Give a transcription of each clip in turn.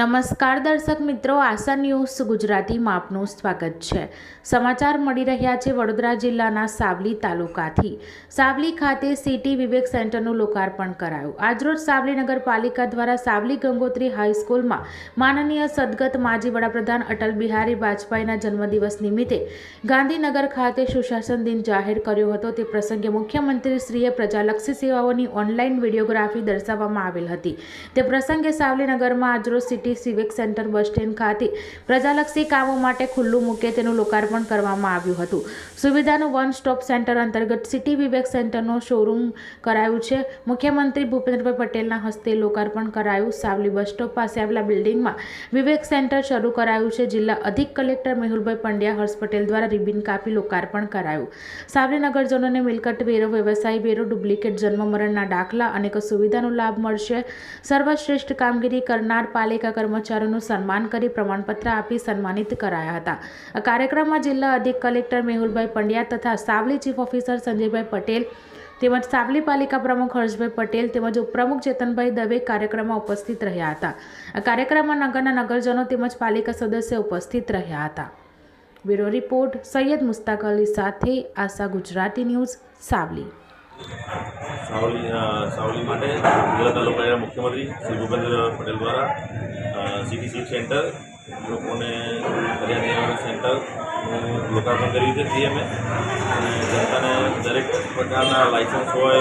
નમસ્કાર દર્શક મિત્રો, આશા ન્યૂઝ ગુજરાતીમાં આપનું સ્વાગત છે। સમાચાર મળી રહ્યા છે વડોદરા જિલ્લાના સાવલી તાલુકાથી। સાવલી ખાતે સિટી વિવેક સેન્ટરનું લોકાર્પણ કરાયું। આજરોજ સાવલી નગરપાલિકા દ્વારા સાવલી ગંગોત્રી હાઈસ્કૂલમાં માનનીય સદગત માજી વડાપ્રધાન અટલ બિહારી વાજપેયીના જન્મદિવસ નિમિત્તે ગાંધીનગર ખાતે સુશાસન દિન જાહેર કર્યો હતો। તે પ્રસંગે મુખ્યમંત્રીશ્રીએ પ્રજાલક્ષી સેવાઓની ઓનલાઈન વિડીયોગ્રાફી દર્શાવવામાં આવેલ હતી। તે પ્રસંગે સાવલી નગરમાં આજરોજ city civic centre bus stand ખાતે પ્રજાલક્ષી કામો માટે ખુલ્લું મૂકે તેનું લોકાર્પણ કરવામાં આવ્યું હતું। સુવિધાનું વન સ્ટોપ સેન્ટર અંતર્ગત સિટી વિવેક સેન્ટરનો શોરૂમ કરાયું છે। મુખ્યમંત્રી ભૂપેન્દ્રભાઈ પટેલના હસ્તે લોકાર્પણ કરાયું। સાવલી બસ સ્ટોપ પાસે આવેલા બિલ્ડિંગમાં વિવેક સેન્ટર શરૂ કરાયું છે। જિલ્લા અધિક કલેક્ટર મેહુલભાઈ પંડ્યા હર્ષ પટેલ દ્વારા રિબિન કાપી લોકાર્પણ કરાયું। સાવલી નગરજનોને મિલકત વેરો, વ્યવસાય વેરો, ડુપ્લિકેટ જન્મ મરણના દાખલા અનેક સુવિધાનો લાભ મળશે। સર્વશ્રેષ્ઠ કામગીરી કરનાર પાલિકા કર્મચારીઓનું સન્માન કરી પ્રમાણપત્ર આપી સન્માનિત કરાયા હતા। આ કાર્યક્રમમાં જિલ્લા અધિક કલેક્ટર મેહુલભાઈ પંડ્યા તથા સાવલી ચીફ ઓફિસર સંજયભાઈ પટેલ તેમજ સાવલી પાલિકા પ્રમુખ હર્ષભાઈ પટેલ તેમજ ઉપપ્રમુખ ચેતનભાઈ દવે કાર્યક્રમમાં ઉપસ્થિત રહ્યા હતા। આ કાર્યક્રમમાં નગરના નગરજનો તેમજ પાલિકા સદસ્યો ઉપસ્થિત રહ્યા હતા। બ્યુરો રિપોર્ટ સૈયદ મુસ્તાક અલી સાથે આશા ગુજરાતી ન્યૂઝ સાવલી। सावली माटे जिला तालुका मुख्यमंत्री श्री भूपेन्द्र पटेल द्वारा सिटी सिविक सेंटर लोकोने पर्यावरण सेंटर लोकार्पण कर्युं छे। ते अमे जनताने दरेक प्रकारना लाइसेंस होय,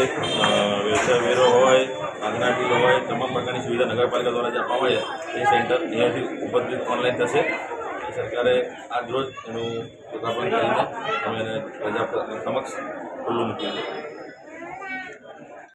व्यवसाय वेरो होय, आगना बिल होय, तमाम प्रकारनी सुविधा नगरपालिका द्वारा जे आपवामां आवे छे। ए सेंटर अहींयाथी उपलब्ध ऑनलाइन थशे। सरकारे आज रोज एनुं लोकार्पण करीने अमे प्रजा समक्ष खुल्लुं मूक्युं छे।